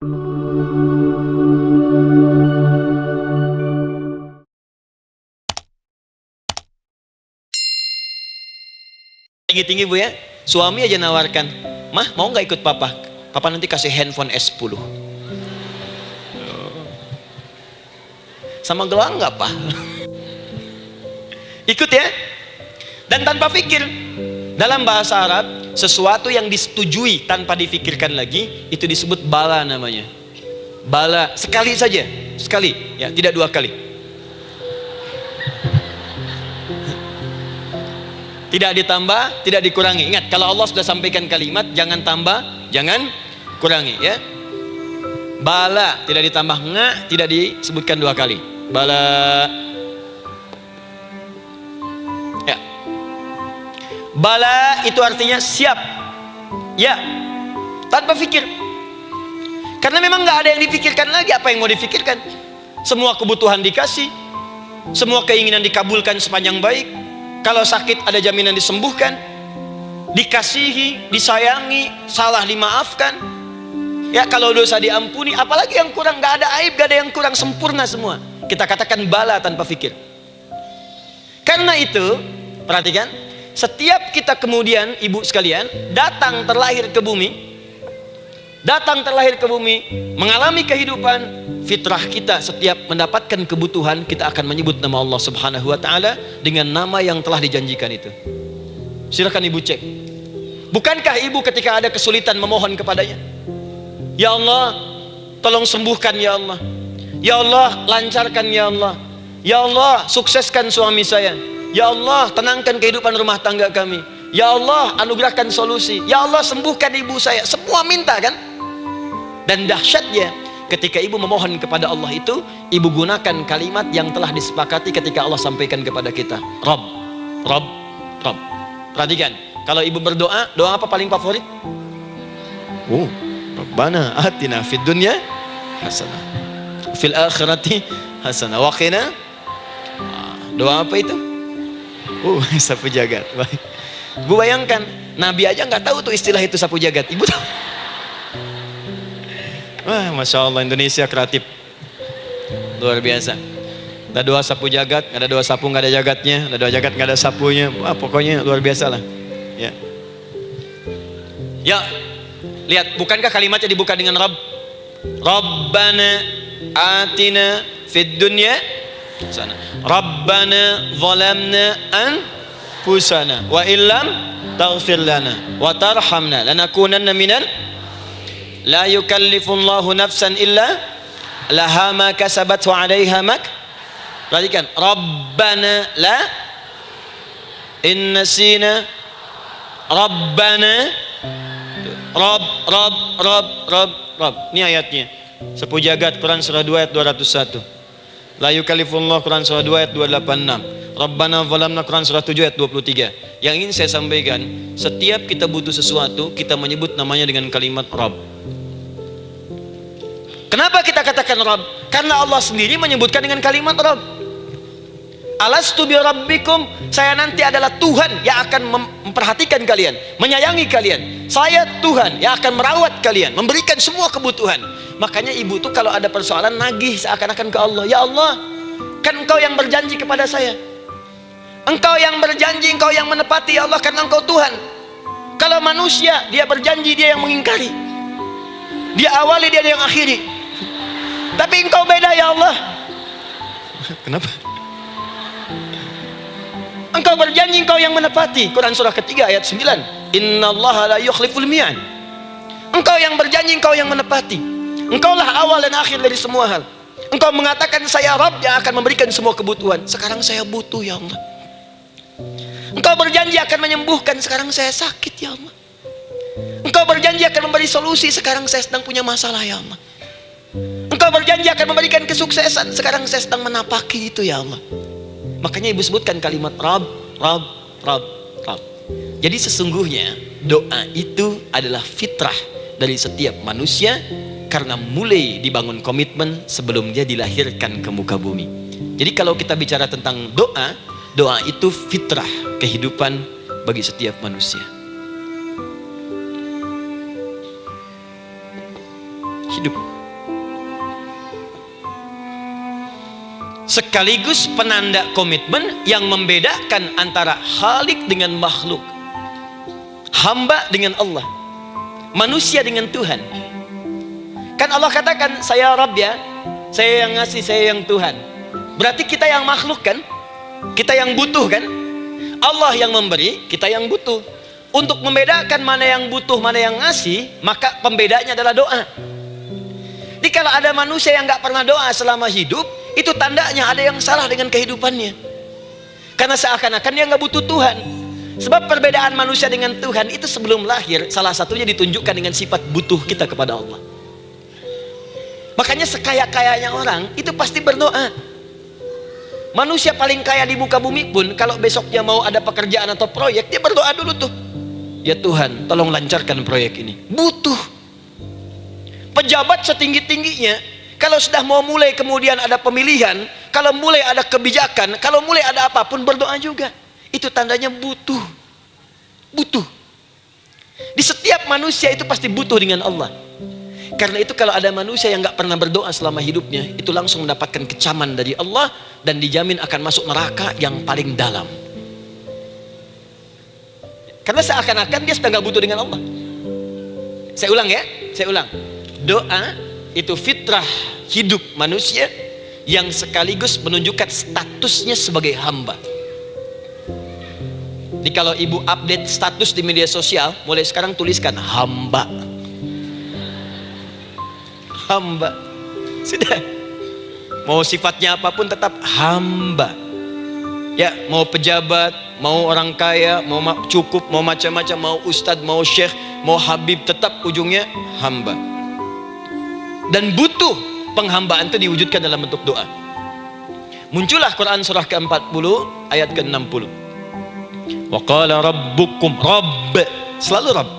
Tinggi-tinggi Bu ya, suami aja nawarkan, "Mah mau nggak ikut papa? Papa nanti kasih handphone S10 sama gelang nggak Pak?" Ikut ya. Dan tanpa pikir. Dalam bahasa Arab, sesuatu yang disetujui tanpa difikirkan lagi itu disebut bala namanya. Bala, sekali saja, sekali ya, tidak dua kali. Tidak ditambah, tidak dikurangi. Ingat, kalau Allah sudah sampaikan kalimat, jangan tambah, jangan kurangi ya. Bala tidak ditambah, nggak tidak disebutkan dua kali. Bala ya. Bala itu artinya siap ya, tanpa pikir. Karena memang nggak ada yang dipikirkan lagi. Apa yang mau dipikirkan? Semua kebutuhan dikasih, semua keinginan dikabulkan sepanjang baik. Kalau sakit ada jaminan disembuhkan, dikasihi, disayangi, salah dimaafkan ya, kalau dosa diampuni. Apalagi yang kurang? Nggak ada aib, nggak ada yang kurang, sempurna semua. Kita katakan bala tanpa pikir. Karena itu perhatikan, setiap kita kemudian ibu sekalian datang terlahir ke bumi, mengalami kehidupan, fitrah kita setiap mendapatkan kebutuhan kita akan menyebut nama Allah Subhanahu wa taala dengan nama yang telah dijanjikan itu. Silakan ibu cek. Bukankah ibu ketika ada kesulitan memohon kepadanya, "Ya Allah, tolong sembuhkan ya Allah. Ya Allah, lancarkan ya Allah. Ya Allah, sukseskan suami saya. Ya Allah, tenangkan kehidupan rumah tangga kami. Ya Allah, anugerahkan solusi. Ya Allah, sembuhkan ibu saya." Semua minta kan? Dan dahsyatnya ketika ibu memohon kepada Allah itu, ibu gunakan kalimat yang telah disepakati ketika Allah sampaikan kepada kita. Rabb, Rabb, Rabb. Perhatikan, kalau ibu berdoa, doa apa paling favorit? Rabbana atina fid dunya hasanah, fil akhirati hasanah, wa qina. Doa apa itu? Sapu jagat. Baik. Bu bayangkan, Nabi aja nggak tahu tuh istilah itu sapu jagat. Ibu tahu? Wah, Masya Allah, Indonesia kreatif, luar biasa. Ada doa sapu jagat, nggak ada doa sapu nggak ada jagatnya, ada doa jagat nggak ada sapunya. Wah, pokoknya luar biasa lah. Ya, ya, lihat, bukankah kalimatnya dibuka dengan Rabb? Rabbana atina fid dunya sana. Rabbana zalamna anfusana wa illam taghfir lana wa tarhamna lanakunanna minal. La yukallifullahu nafsan illa laha ma kasabat wa 'alaiha mak. Perhatikan, Rabbana la in nasina Rabbana Rabb. Ini ayatnya. Sapu jagat Quran surah 2 ayat 201. La yukallifullahu, Quran surah 2 ayat 286. Rabbana zalamna, Quran surah 7 ayat 23. Yang ingin saya sampaikan, setiap kita butuh sesuatu, kita menyebut namanya dengan kalimat Rabb. Kenapa kita katakan Rabb? Karena Allah sendiri menyebutkan dengan kalimat Rabb. Alastu bi rabbikum, saya nanti adalah Tuhan yang akan memperhatikan kalian, menyayangi kalian. Saya Tuhan yang akan merawat kalian, memberikan semua kebutuhan. Makanya ibu tuh kalau ada persoalan nagih seakan-akan ke Allah. Ya Allah, kan Engkau yang berjanji kepada saya. Engkau yang berjanji, Engkau yang menepati ya Allah, karena Engkau Tuhan. Kalau manusia, dia berjanji, dia yang mengingkari. Dia awali, dia yang akhiri. Tapi Engkau beda ya Allah. Kenapa? Engkau berjanji, Engkau yang menepati. Quran surah ketiga ayat 9. Innallaha la yukhliful mi'ad. Engkau yang berjanji, Engkau yang menepati. Engkaulah awal dan akhir dari semua hal. Engkau mengatakan saya Rabb yang akan memberikan semua kebutuhan. Sekarang saya butuh ya Allah. Engkau berjanji akan menyembuhkan, sekarang saya sakit ya Allah. Engkau berjanji akan memberi solusi, sekarang saya sedang punya masalah ya Allah. Engkau berjanji akan memberikan kesuksesan, sekarang saya sedang menapaki itu ya Allah. Makanya ibu sebutkan kalimat Rabb, Rabb, Rabb, Rabb. Jadi sesungguhnya doa itu adalah fitrah dari setiap manusia, karena mulai dibangun komitmen sebelum dia dilahirkan ke muka bumi. Jadi kalau kita bicara tentang doa, doa itu fitrah kehidupan bagi setiap manusia. hidup. Sekaligus penanda komitmen yang membedakan antara Khalik dengan makhluk, hamba dengan Allah, manusia dengan Tuhan. Kan Allah katakan, saya Rabb ya, saya yang ngasih, saya yang Tuhan. Berarti kita yang makhluk kan, kita yang butuh kan. Allah yang memberi, kita yang butuh. Untuk membedakan mana yang butuh, mana yang ngasih, maka pembedanya adalah doa. Jadi kalau ada manusia yang gak pernah doa selama hidup, itu tandanya ada yang salah dengan kehidupannya. Karena seakan-akan dia gak butuh Tuhan. Sebab perbedaan manusia dengan Tuhan itu sebelum lahir, salah satunya ditunjukkan dengan sifat butuh kita kepada Allah. Makanya sekaya-kayanya orang itu pasti berdoa. Manusia paling kaya di muka bumi pun kalau besoknya mau ada pekerjaan atau proyek, dia berdoa dulu tuh, ya Tuhan tolong lancarkan proyek ini. Butuh. Pejabat setinggi-tingginya, kalau sudah mau mulai kemudian ada pemilihan, kalau mulai ada kebijakan, kalau mulai ada apapun, berdoa juga. Itu tandanya butuh. Butuh. Di setiap manusia itu pasti butuh dengan Allah. Karena itu kalau ada manusia yang gak pernah berdoa selama hidupnya, itu langsung mendapatkan kecaman dari Allah dan dijamin akan masuk neraka yang paling dalam. Karena seakan-akan dia sudah gak butuh dengan Allah. Saya ulang ya, saya ulang. Doa itu fitrah hidup manusia yang sekaligus menunjukkan statusnya sebagai hamba. Jadi kalau ibu update status di media sosial, mulai sekarang tuliskan hamba. Hamba. Sudah. Mau sifatnya apapun tetap hamba. Ya, mau pejabat, mau orang kaya, mau cukup, mau macam-macam, mau ustadz, mau syekh, mau habib, tetap ujungnya hamba. Dan butuh penghambaan itu diwujudkan dalam bentuk doa. Muncullah Quran surah ke-40 ayat ke-60. Wa qala rabbukum, Rabb, selalu Rabb.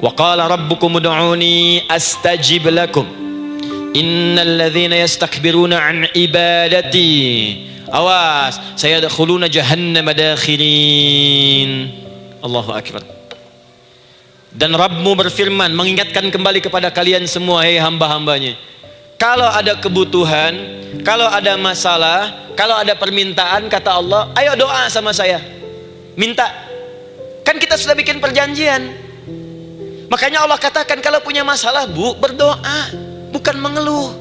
Wa qala rabbukum ud'uni astajib lakum. Innal ladzina yastakbiruna an ibadati, awas, sayadkhuluna jahannama dakhirin. Allahu akbar. Dan Rabbmu berfirman, mengingatkan kembali kepada kalian semua, hei hamba-hambanya, kalau ada kebutuhan, kalau ada masalah, kalau ada permintaan, kata Allah, ayo doa sama saya, minta. Kan kita sudah bikin perjanjian. Makanya Allah katakan, kalau punya masalah bu, berdoa, bukan mengeluh.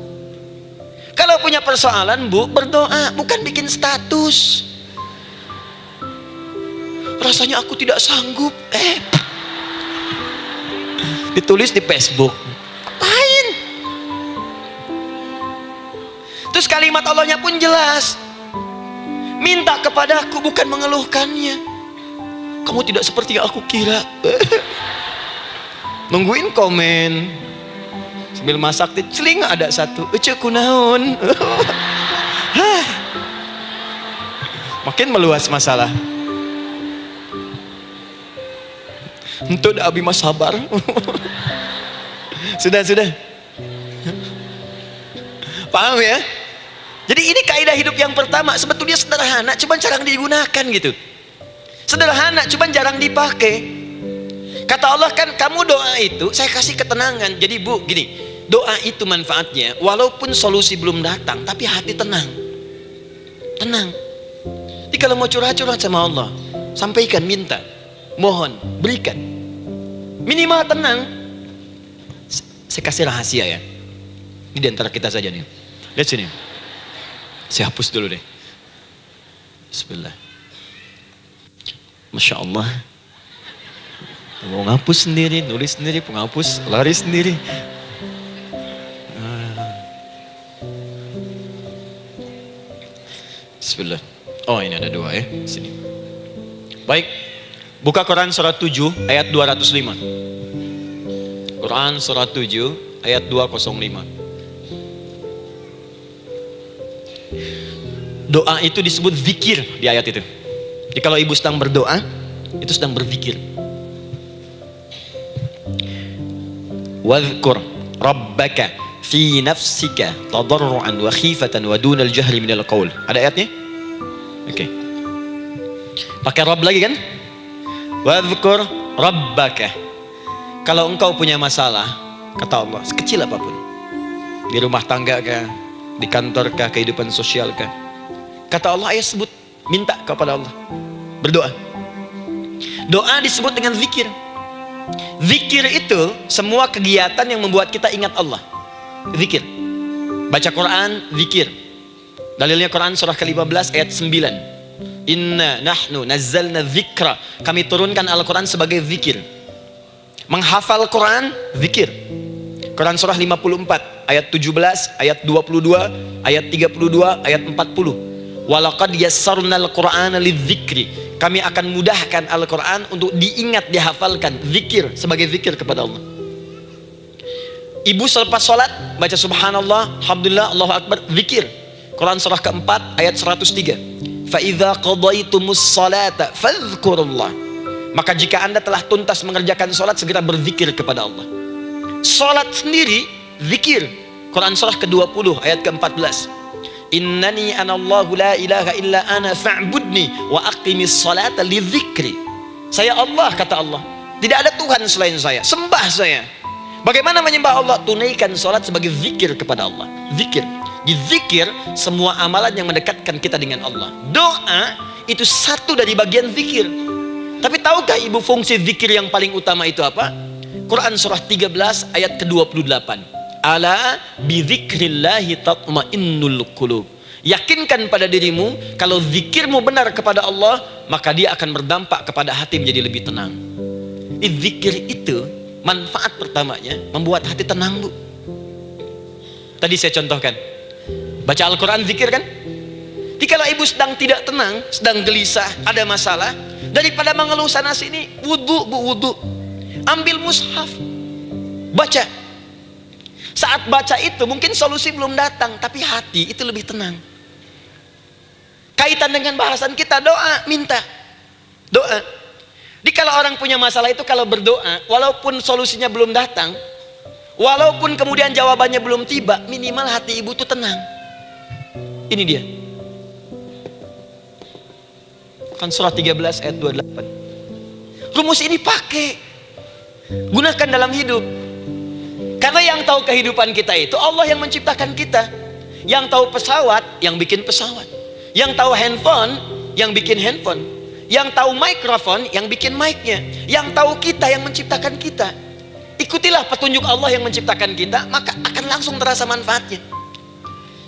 Kalau punya persoalan bu, berdoa, bukan bikin status. Rasanya aku tidak sanggup, ditulis di Facebook. Apain? Terus kalimat Allahnya pun jelas, minta kepadaku, bukan mengeluhkannya. Kamu tidak seperti yang aku kira. Nungguin komen sambil masak, celing ada satu, ece kunaon. Makin meluas masalah. Untuk abi mas sabar. Sudah. Paham ya? Jadi ini kaidah hidup yang pertama. Sebetulnya sederhana, cuman jarang digunakan gitu. Sederhana, cuman jarang dipakai. Kata Allah kan, kamu doa itu saya kasih ketenangan. Jadi bu, gini, doa itu manfaatnya, walaupun solusi belum datang, tapi hati tenang. Tenang. Jadi kalau mau curhat-curhat sama Allah, sampaikan, minta, mohon, berikan. Minimal tenang. Saya kasih rahasia ya. Ini di antara kita saja nih. Lihat sini. Saya hapus dulu deh. Bismillah. Masya Allah. Mau ngapus sendiri, nulis sendiri, penghapus, lari sendiri. Bismillah. Oh ini ada dua ya. Sini. Baik. Buka Quran surat 7 ayat 205. Quran surat 7 ayat 205. Doa itu disebut zikir di ayat itu. Jadi kalau ibu sedang berdoa, itu sedang berzikir. Wadhkur rabbaka fi nafsika tadarruan wa khifatan wa dunal jahri minal qaul. Ada ayatnya? Oke. Pakai Rabb lagi kan? Wadhkur rabbaka. Kalau engkau punya masalah, Kata Allah, sekecil apapun. Di rumah tangga kah, di kantor kah, kehidupan sosial kah. Kata Allah, ayat sebut, minta kepada Allah. Berdoa. Doa disebut dengan zikir. Zikir itu semua kegiatan yang membuat kita ingat Allah. Zikir. Baca Quran, zikir. Dalilnya Quran surah ke-15 ayat 9. Inna nahnu nazzalna dzikra. Kami turunkan Al-Quran sebagai zikir. Menghafal Quran, zikir. Quran surah 54 ayat 17, ayat 22, ayat 32, ayat 40. Walaqad yassarnal Qur'ana lidzikri. Kami akan mudahkan Al-Quran untuk diingat, dihafalkan. Zikir, sebagai zikir kepada Allah. Ibu selepas sholat baca subhanallah, alhamdulillah, Allahu akbar, zikir. Quran surah keempat ayat 103. Fa'idha qadaitumus salata fadhkurullah. Maka jika anda telah tuntas mengerjakan sholat, segera berzikir kepada Allah. Sholat sendiri zikir. Quran surah ke-20 ayat ke-14. Innani anallahu la ilaha illa ana fa'budni wa aqimis salata lidzikri. Saya Allah, kata Allah. Tidak ada Tuhan selain saya. Sembah saya. Bagaimana menyembah Allah? Tunaikan salat sebagai zikir kepada Allah. Zikir. Di zikir semua amalan yang mendekatkan kita dengan Allah. Doa itu satu dari bagian zikir. Tapi tahukah ibu fungsi zikir yang paling utama itu apa? Quran surah 13 ayat ke-28. Ala bidzikrillahi tatmainnul qulub. Yakinkan pada dirimu, kalau zikirmu benar kepada Allah, maka dia akan berdampak kepada hati menjadi lebih tenang. Zikir itu manfaat pertamanya membuat hati tenang, Bu. Tadi saya contohkan. Baca Al-Quran zikir kan? Jadi kalau ibu sedang tidak tenang, sedang gelisah, ada masalah, daripada mengeluh sana sini, wudu, Bu, wudu. Ambil mushaf, baca. Saat baca itu mungkin solusi belum datang, tapi hati itu lebih tenang. Kaitan dengan bahasan kita, doa, minta. Doa. Jadi kalau orang punya masalah itu, kalau berdoa, walaupun solusinya belum datang, walaupun kemudian jawabannya belum tiba, minimal hati ibu itu tenang. Ini dia. Kan surah 13 ayat 28. Rumus ini pakai. Gunakan dalam hidup. Karena yang tahu kehidupan kita itu Allah yang menciptakan kita. Yang tahu pesawat, yang bikin pesawat. Yang tahu handphone, yang bikin handphone. Yang tahu mikrofon, yang bikin mic-nya. Yang tahu kita, yang menciptakan kita. Ikutilah petunjuk Allah yang menciptakan kita, maka akan langsung terasa manfaatnya.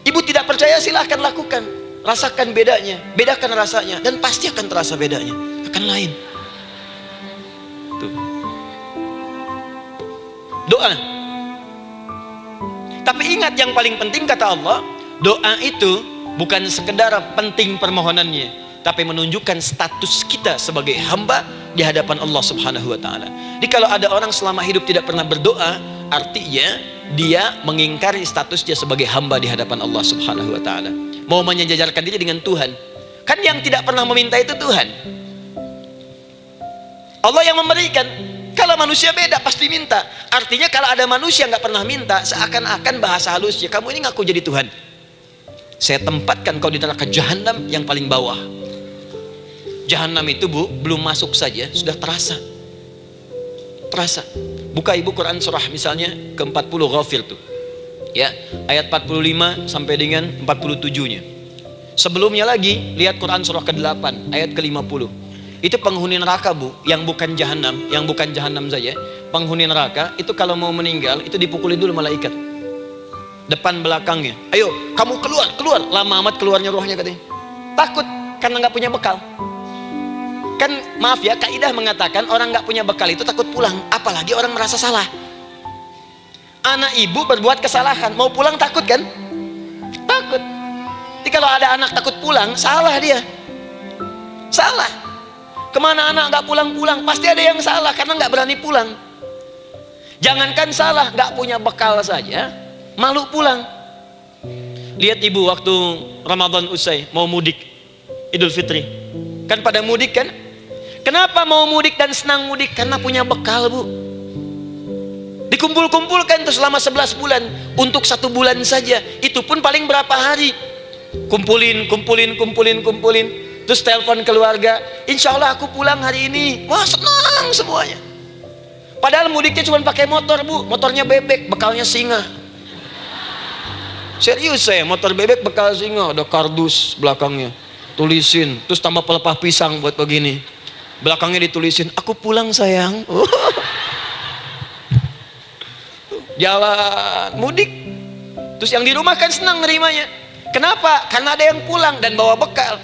Ibu tidak percaya, silahkan lakukan. Rasakan bedanya, bedakan rasanya, dan pasti akan terasa bedanya. Akan lain. Tuh. Doa. Tapi ingat, yang paling penting kata Allah, doa itu bukan sekedar penting permohonannya, tapi menunjukkan status kita sebagai hamba di hadapan Allah Subhanahu wa taala. Jadi kalau ada orang selama hidup tidak pernah berdoa, artinya dia mengingkari statusnya sebagai hamba di hadapan Allah Subhanahu wa taala. Mau menyejajarkan diri dengan Tuhan. Kan yang tidak pernah meminta itu Tuhan. Allah yang memberikan. Kalau manusia beda, pasti minta. Artinya kalau ada manusia nggak pernah minta, seakan-akan bahasa halusnya, kamu ini ngaku jadi Tuhan. Saya tempatkan kau di neraka jahanam yang paling bawah. Jahanam itu, Bu, belum masuk saja sudah terasa. Terasa. Buka ibu Quran surah misalnya ke-40 Ghafir tuh. Ya, ayat 45 sampai dengan 47-nya. Sebelumnya lagi, lihat Quran surah ke-8 ayat ke-50. Itu penghuni neraka, Bu, yang bukan jahanam, yang bukan jahanam saja. Penghuni neraka itu kalau mau meninggal itu dipukulin dulu malaikat. Depan belakangnya. Ayo, kamu keluar, keluar. Lama amat keluarnya rohnya katanya. Takut karena nggak punya bekal. Kan maaf ya, kaidah mengatakan orang nggak punya bekal itu takut pulang, apalagi orang merasa salah. Anak ibu berbuat kesalahan, mau pulang takut kan? Takut. Jadi kalau ada anak takut pulang, salah dia. Salah. Kemana anak nggak pulang-pulang, pasti ada yang salah karena nggak berani pulang. Jangankan salah, nggak punya bekal saja, malu pulang. Lihat ibu waktu Ramadan usai mau mudik Idul Fitri, kan pada mudik kan? Kenapa mau mudik dan senang mudik? Karena punya bekal, Bu. Dikumpul-kumpulkan terus selama 11 bulan untuk 1 bulan saja. Itu pun paling berapa hari? Kumpulin. Terus telepon keluarga, insya Allah aku pulang hari ini. Wah, senang semuanya. Padahal mudiknya cuma pakai motor, Bu. Motornya bebek, bekalnya singa. Serius saya, motor bebek bekal singa, ada kardus belakangnya. Tulisin, terus tambah pelepah pisang buat begini. Belakangnya ditulisin, aku pulang sayang. Jalan mudik. Terus yang di rumah kan senang nerimanya. Kenapa? Karena ada yang pulang dan bawa bekal.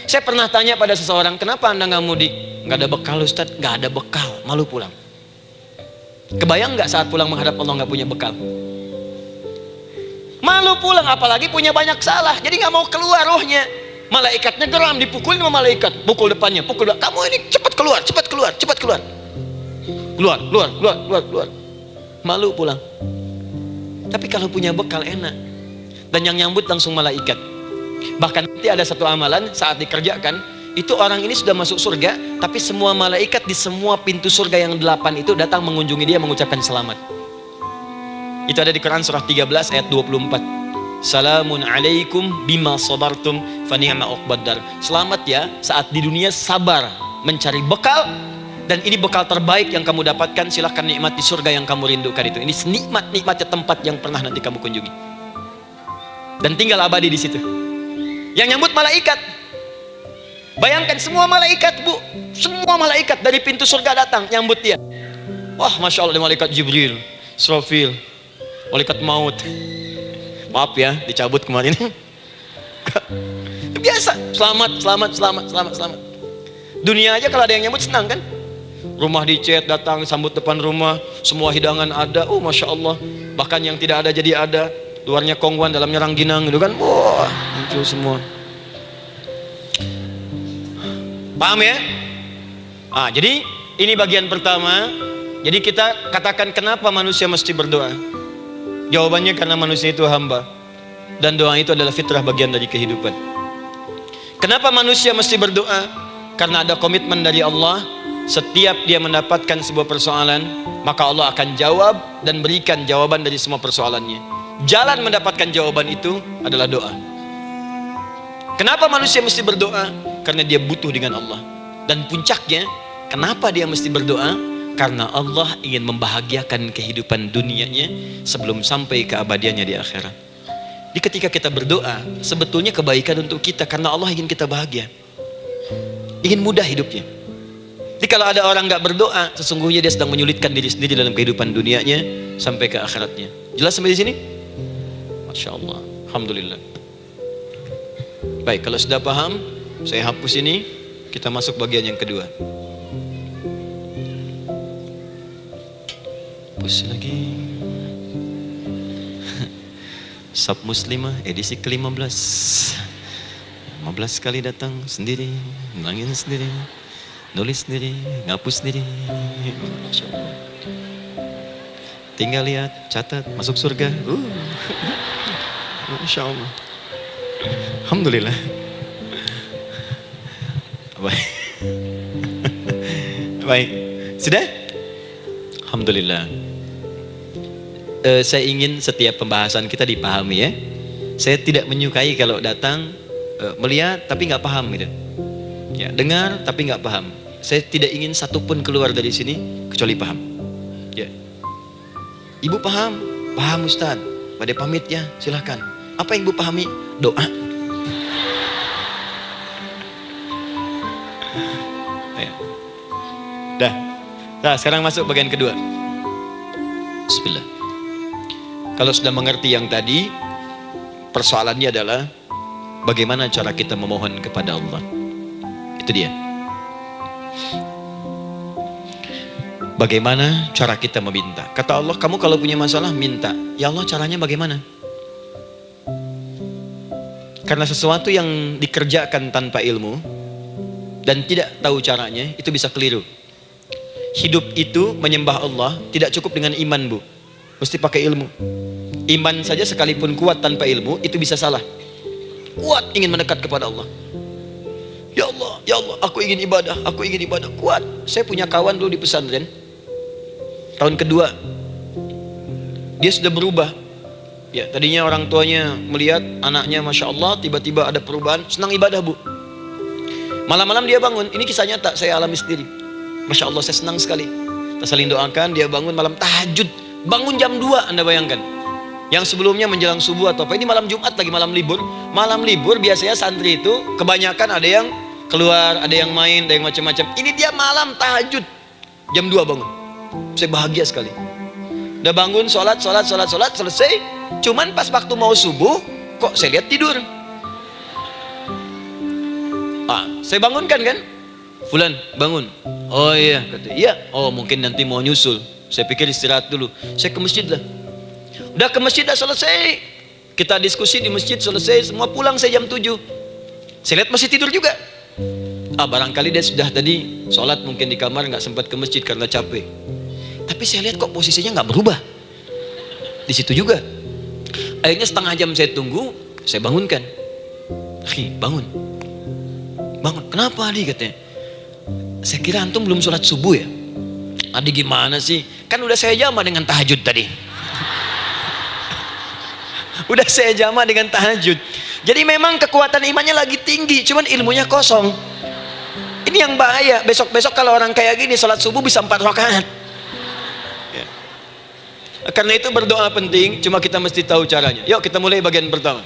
Saya pernah tanya pada seseorang, kenapa Anda nggak mudik? Nggak ada bekal Ustadz, nggak ada bekal, malu pulang. Kebayang nggak saat pulang menghadap Allah nggak punya bekal? Malu pulang, apalagi punya banyak salah. Jadi nggak mau keluar rohnya. Malaikatnya geram, dipukulin sama malaikat. Pukul depannya, pukul depan. Kamu ini cepat keluar, cepat keluar, cepat keluar. Keluar, keluar, keluar, keluar, keluar. Malu pulang. Tapi kalau punya bekal enak. Dan yang nyambut langsung malaikat. Bahkan nanti ada satu amalan saat dikerjakan, itu orang ini sudah masuk surga, tapi semua malaikat di semua pintu surga yang 8 itu datang mengunjungi dia mengucapkan selamat. Itu ada di Quran surah 13 ayat 24. Salamun alaikum bima sabartum fa ni'ma uqbaddar. Selamat ya saat di dunia sabar mencari bekal, dan ini bekal terbaik yang kamu dapatkan. Silahkan nikmati surga yang kamu rindukan itu. Ini nikmat-nikmatnya tempat yang pernah nanti kamu kunjungi. Dan tinggal abadi di situ. Yang nyambut malaikat. Bayangkan semua malaikat, Bu. Semua malaikat dari pintu surga datang nyambut dia. Wah, Masya Allah, malaikat Jibril, Israfil, malaikat maut. Maaf ya, dicabut kemarin. Biasa, selamat, selamat, selamat, selamat, selamat. Dunia aja kalau ada yang nyambut senang kan? Rumah dicet, datang sambut depan rumah, semua hidangan ada. Oh, Masya Allah. Bahkan yang tidak ada jadi ada. Luarnya kongwan, dalamnya rangginang gitu kan. Wah, muncul semua. Paham ya? Jadi ini bagian pertama. Jadi kita katakan kenapa manusia mesti berdoa. Jawabannya karena manusia itu hamba. Dan doa itu adalah fitrah, bagian dari kehidupan. Kenapa manusia mesti berdoa? Karena ada komitmen dari Allah. Setiap dia mendapatkan sebuah persoalan, maka Allah akan jawab dan berikan jawaban dari semua persoalannya. Jalan mendapatkan jawaban itu adalah doa. Kenapa manusia mesti berdoa? Karena dia butuh dengan Allah. Dan puncaknya, kenapa dia mesti berdoa? Karena Allah ingin membahagiakan kehidupan dunianya sebelum sampai keabadiannya di akhirat. Di ketika kita berdoa, sebetulnya kebaikan untuk kita, karena Allah ingin kita bahagia, ingin mudah hidupnya. Jadi kalau ada orang nggak berdoa, sesungguhnya dia sedang menyulitkan diri sendiri dalam kehidupan dunianya sampai ke akhiratnya. Jelas sampai di sini? Masya Allah, Alhamdulillah. Baik, kalau sudah paham, saya hapus ini, kita masuk bagian yang kedua. Hapus lagi. Sab Muslimah edisi ke-15. 15 kali datang sendiri, nangin sendiri, nulis sendiri, ngapus sendiri. Masya Allah. Tinggal lihat, catat, masuk surga. Masya Allah. Alhamdulillah. Baik. Baik. Sudah? Alhamdulillah. Saya ingin setiap pembahasan kita dipahami ya. Saya tidak menyukai kalau datang melihat tapi nggak paham gitu. Ya, dengar tapi nggak paham. Saya tidak ingin satupun keluar dari sini kecuali paham. Ya. Ibu paham? Paham Ustaz. Pada pamit ya, silahkan. Apa yang Ibu pahami? Doa. Dah. Nah, sekarang masuk bagian kedua. Bismillah. Kalau sudah mengerti yang tadi, persoalannya adalah bagaimana cara kita memohon kepada Allah. Itu dia. Bagaimana cara kita meminta? Kata Allah, kamu kalau punya masalah minta. Ya Allah, caranya bagaimana? Karena sesuatu yang dikerjakan tanpa ilmu dan tidak tahu caranya, itu bisa keliru. Hidup itu menyembah Allah tidak cukup dengan iman, Bu. Mesti pakai ilmu. Iman saja sekalipun kuat tanpa ilmu, itu bisa salah. Kuat ingin mendekat kepada Allah. Ya Allah, aku ingin ibadah, aku ingin ibadah. Kuat. Saya punya kawan dulu di pesantren. Tahun kedua, dia sudah berubah. Ya, tadinya orang tuanya melihat anaknya, Masya Allah, tiba-tiba ada perubahan, senang ibadah, Bu. Malam-malam dia bangun, ini kisah nyata, saya alami sendiri. Masya Allah, saya senang sekali. Kita saling doakan, dia bangun malam tahajud. Bangun jam 2, Anda bayangkan. Yang sebelumnya menjelang subuh atau apa. Ini malam Jumat lagi, malam libur. Malam libur biasanya santri itu kebanyakan ada yang keluar, ada yang main, ada yang macam-macam. Ini dia malam tahajud. Jam 2 bangun. Saya bahagia sekali. Udah bangun, sholat, selesai. Cuman pas waktu mau subuh, kok saya lihat tidur. Saya bangunkan kan. Fulan, bangun. Oh iya, kata, iya. Oh mungkin nanti mau nyusul. Saya pikir istirahat dulu. Saya ke masjid lah. Udah ke masjid, dah selesai. Kita diskusi di masjid, selesai. Semua pulang saya jam 7. Saya lihat masih tidur juga. Barangkali dia sudah tadi sholat mungkin di kamar, nggak sempat ke masjid karena capek. Tapi saya lihat kok posisinya nggak berubah. Di situ juga. Akhirnya setengah jam saya tunggu, saya bangunkan. Akhi, bangun. Bangun. Kenapa Adi, katanya? Saya kira antum belum sholat subuh ya. Adi gimana sih? Kan udah saya jama dengan tahajud tadi. Udah saya jama dengan tahajud. Jadi memang kekuatan imannya lagi tinggi, cuman ilmunya kosong. Ini yang bahaya. Besok-besok kalau orang kayak gini sholat subuh bisa 4 rakaat. Ya. Karena itu berdoa penting, cuma kita mesti tahu caranya. Yuk kita mulai bagian pertama.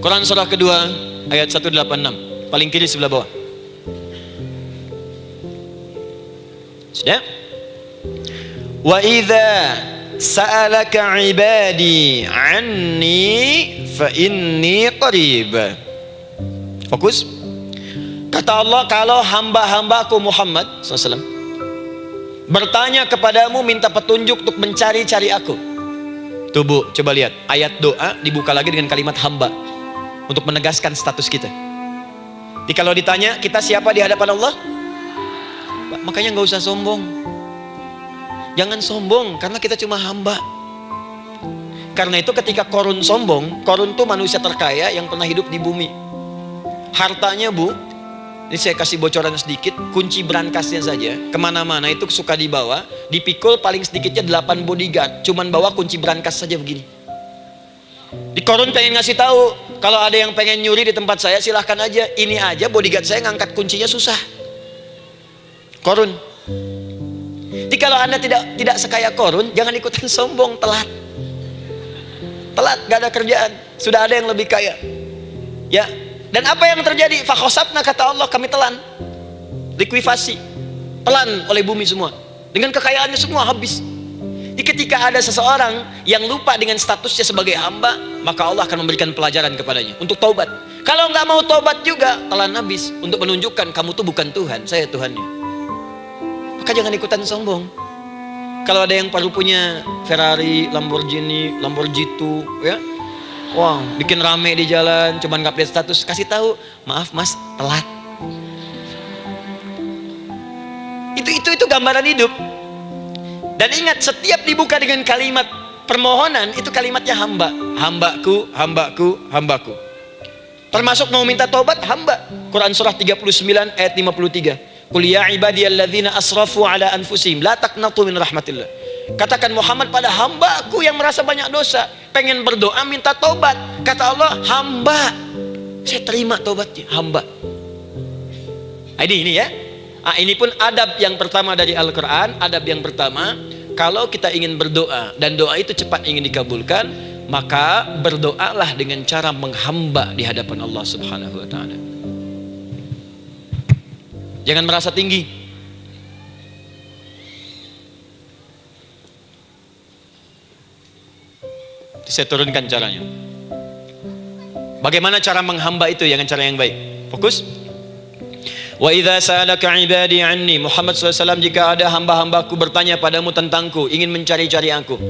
Quran surah kedua ayat 186, paling kiri sebelah bawah. Sudah? Wa idza sa'alaka 'ibadi 'anni fa inni qarib. Fokus. Kata Allah, kalau hamba-hambaku Muhammad SAW bertanya kepadamu, minta petunjuk untuk mencari-cari aku. Tuh Bu, coba lihat ayat doa dibuka lagi dengan kalimat hamba untuk menegaskan status kita. Jadi kalau ditanya kita siapa di hadapan Allah, makanya nggak usah sombong. Jangan sombong karena kita cuma hamba. Karena itu ketika Korun sombong, Korun tuh manusia terkaya yang pernah hidup di bumi. Hartanya Bu, ini saya kasih bocoran sedikit, kunci berangkasnya saja kemana-mana itu suka dibawa, dipikul paling sedikitnya 8 bodyguard, cuman bawa kunci berangkas saja begini. Di Korun pengen ngasih tahu, kalau ada yang pengen nyuri di tempat saya silahkan aja. Ini aja bodyguard saya ngangkat kuncinya susah. Korun. Jadi kalau Anda tidak sekaya Korun, jangan ikutan sombong, telat, gak ada kerjaan, sudah ada yang lebih kaya. Ya. Dan apa yang terjadi? Fakhosabna, kata Allah, kami telan, likuifasi, telan oleh bumi semua, dengan kekayaannya semua habis. Jadi ketika ada seseorang yang lupa dengan statusnya sebagai hamba, maka Allah akan memberikan pelajaran kepadanya untuk taubat. Kalau nggak mau taubat juga, telan habis, untuk menunjukkan kamu tuh bukan Tuhan, saya Tuhannya. Maka jangan ikutan sombong. Kalau ada yang baru punya Ferrari, Lamborghini, Lamborghini, ya, wah, bikin rame di jalan, cuman nggak update status, kasih tahu, maaf mas, telat. Itu gambaran hidup. Dan ingat, setiap dibuka dengan kalimat permohonan, itu kalimatnya hamba. Hambaku, hambaku, hambaku. Termasuk mau minta taubat, hamba. Quran surah 39 ayat 53. Qul ya ibadiyalladzina asrafu ala anfusihim la taqnatu min rahmatillah. Katakan Muhammad pada hambaku yang merasa banyak dosa, pengen berdoa minta taubat. Kata Allah, hamba, saya terima taubatnya, hamba. Ini ya. Ini pun adab yang pertama dari Al-Quran. Adab yang pertama, kalau kita ingin berdoa dan doa itu cepat ingin dikabulkan, maka berdoalah dengan cara menghamba di hadapan Allah Subhanahu wa ta'ala. Jangan merasa tinggi. Saya turunkan caranya. Bagaimana cara menghamba itu dengan cara yang baik? Fokus. Wa idza sa'alaka 'ibadi 'anni, Muhammad SAW, jika ada hamba-hambaku bertanya padamu tentangku, ingin mencari-cari aku.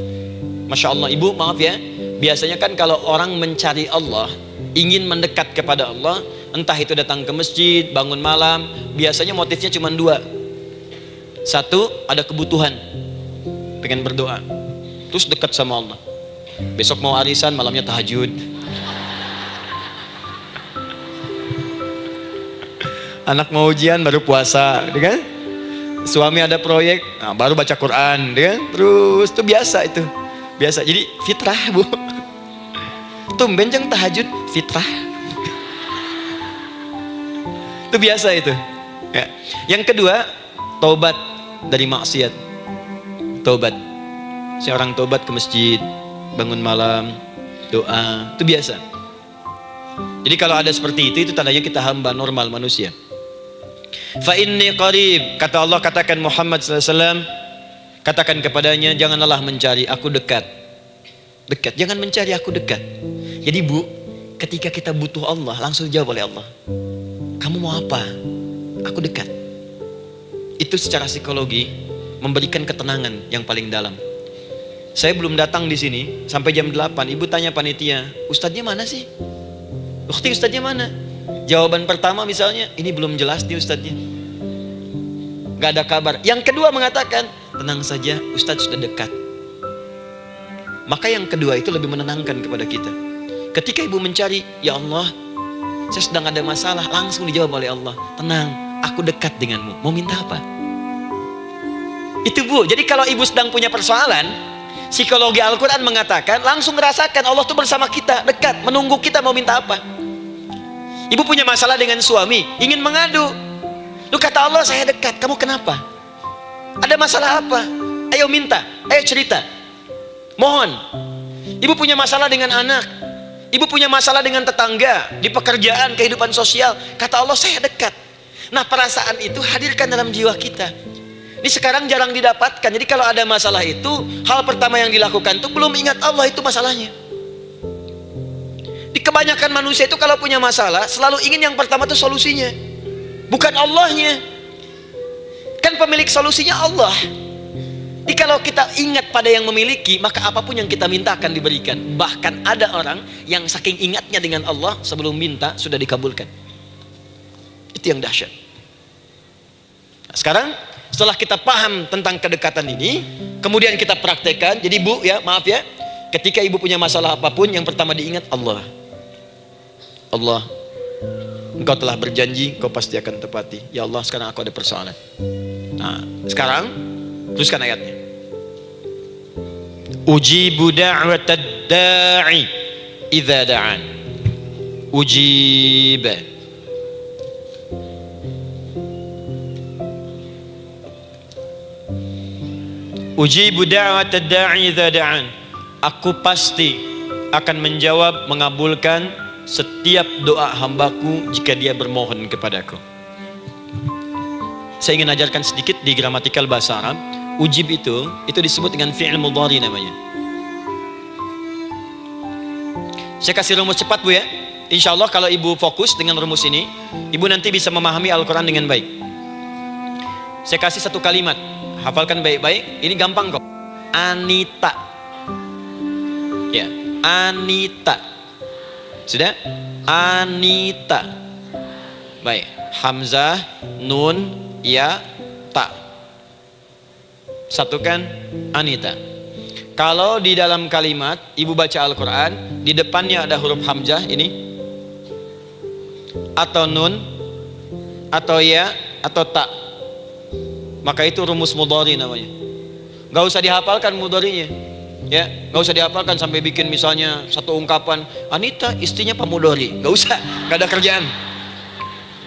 Masya Allah, ibu maaf ya, biasanya kan kalau orang mencari Allah, ingin mendekat kepada Allah, entah itu datang ke masjid, bangun malam, biasanya motifnya cuma 2. Satu, ada kebutuhan, pengen berdoa, terus dekat sama Allah. Besok mau arisan, malamnya tahajud. Anak mau ujian, baru puasa, kan? Suami ada proyek, baru baca Quran, kan? Terus itu biasa itu, biasa. Jadi fitrah bu. Tumben jeng tahajud, fitrah. Itu biasa itu. Ya. Yang kedua, taubat. dari maksiat, tobat. Seorang tobat ke masjid, bangun malam, doa, itu biasa. Jadi kalau ada seperti itu tandanya kita hamba normal manusia. Fa inni qarib, kata Allah, katakan Muhammad SAW, katakan kepadanya, janganlah mencari aku dekat. Dekat, jangan mencari aku dekat. Jadi Bu, ketika kita butuh Allah, langsung dijawab oleh Allah. Kamu mau apa? Aku dekat. Itu secara psikologi memberikan ketenangan yang paling dalam. Saya belum datang di sini sampai jam 8, ibu tanya panitia, ustadznya mana sih? Ukti, ustadznya mana? Jawaban pertama misalnya, ini belum jelas nih ustadznya, gak ada kabar. Yang kedua mengatakan, tenang saja, ustadz sudah dekat. Maka yang kedua itu lebih menenangkan kepada kita. Ketika ibu mencari, ya Allah, saya sedang ada masalah, langsung dijawab oleh Allah, tenang, aku dekat denganmu, mau minta apa? Itu Bu, jadi kalau ibu sedang punya persoalan, psikologi Al-Quran mengatakan, langsung merasakan Allah tuh bersama kita, dekat, menunggu kita mau minta apa. Ibu punya masalah dengan suami, ingin mengadu. Lu kata Allah, saya dekat, kamu kenapa? Ada masalah apa? Ayo minta, ayo cerita. Mohon. Ibu punya masalah dengan anak, ibu punya masalah dengan tetangga, di pekerjaan, kehidupan sosial. Kata Allah, saya dekat. Nah, perasaan itu hadirkan dalam jiwa kita. Ini sekarang jarang didapatkan. Jadi kalau ada masalah itu, hal pertama yang dilakukan itu belum ingat Allah itu masalahnya. Di kebanyakan manusia itu kalau punya masalah, selalu ingin yang pertama itu solusinya, bukan Allahnya. Kan pemilik solusinya Allah. Jadi kalau kita ingat pada yang memiliki, maka apapun yang kita minta akan diberikan. Bahkan ada orang yang saking ingatnya dengan Allah, sebelum minta sudah dikabulkan. Itu yang dahsyat. Nah, sekarang setelah kita paham tentang kedekatan ini, kemudian kita praktekkan. Jadi Bu, ya maaf ya, ketika ibu punya masalah apapun, yang pertama diingat Allah. Allah, Engkau telah berjanji, Engkau pasti akan tepati. Ya Allah, sekarang aku ada persoalan. Nah, sekarang teruskan ayatnya. Ujibu da'watad da'i idza da'an. Ujiba. Ujibu da'watad da'i idza da'an. Aku pasti akan menjawab, mengabulkan setiap doa hambaku jika dia bermohon kepadaku. Saya ingin ajarkan sedikit di gramatikal bahasa Arab. Ujib itu disebut dengan fi'il mudhari namanya. Saya kasih rumus cepat Bu ya. Insya Allah kalau ibu fokus dengan rumus ini, ibu nanti bisa memahami Al-Quran dengan baik. Saya kasih satu kalimat, hafalkan baik-baik. Ini gampang kok. Anita. Ya, Anita. Sudah? Anita. Baik. Hamzah, nun, ya, ta. Satukan, Anita. Kalau di dalam kalimat ibu baca Al-Quran, di depannya ada huruf hamzah ini, atau nun, atau ya, atau ta, maka itu rumus mudhari namanya. Gak usah dihafalkan mudharinya, ya, gak usah dihafalkan sampai bikin misalnya satu ungkapan, Anita istrinya Pak Mudhari, gak usah, gak ada kerjaan,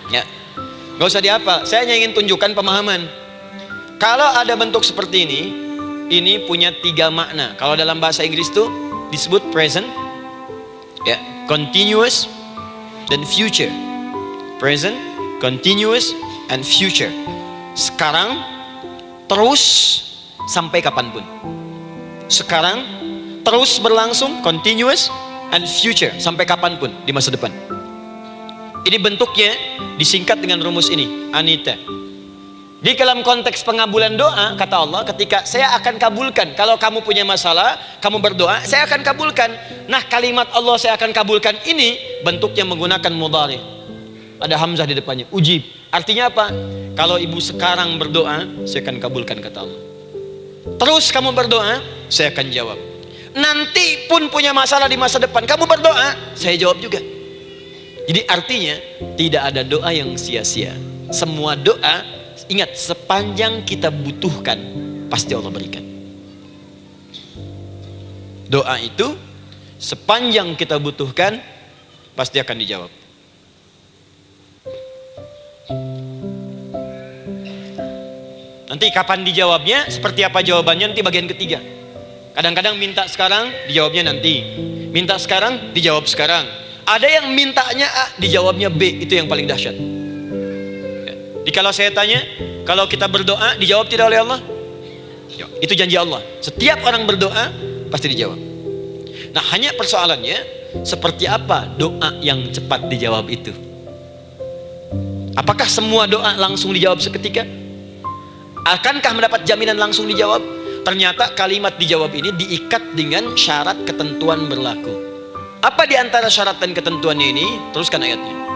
ya, gak usah dihafal. Saya hanya ingin tunjukkan pemahaman. Kalau ada bentuk seperti ini punya 3 makna. Kalau dalam bahasa Inggris itu disebut present, ya, continuous, dan future. Present, continuous, and future. Sekarang, terus, sampai kapanpun. Sekarang, terus berlangsung, continuous, and future, sampai kapanpun di masa depan. Ini bentuknya disingkat dengan rumus ini, Anita. Di dalam konteks pengabulan doa, kata Allah, ketika saya akan kabulkan, kalau kamu punya masalah, kamu berdoa, saya akan kabulkan. Nah, kalimat Allah saya akan kabulkan ini bentuknya menggunakan mudhari. Ada hamzah di depannya, ujib. Artinya apa? Kalau ibu sekarang berdoa, saya akan kabulkan, kata Allah. Terus kamu berdoa, saya akan jawab. Nanti pun punya masalah di masa depan, kamu berdoa, saya jawab juga. Jadi artinya tidak ada doa yang sia-sia. Semua doa, ingat, sepanjang kita butuhkan, pasti Allah berikan. Doa itu sepanjang kita butuhkan, pasti akan dijawab. Nanti Nanti kapan dijawabnya, seperti apa jawabannya, nanti bagian ketiga. Kadang-kadang minta sekarang, dijawabnya nanti. Minta sekarang, dijawab sekarang. Ada yang mintanya A, dijawabnya B. Itu yang paling dahsyat. Jadi kalau saya tanya, kalau kita berdoa, dijawab tidak oleh Allah? Itu janji Allah. Setiap orang berdoa, pasti dijawab. Nah, hanya persoalannya, seperti apa doa yang cepat dijawab itu? Apakah semua doa langsung dijawab seketika? Akankah mendapat jaminan langsung dijawab? Ternyata kalimat dijawab ini diikat dengan syarat ketentuan berlaku. Apa di antara syarat dan ketentuannya ini? Teruskan ayatnya.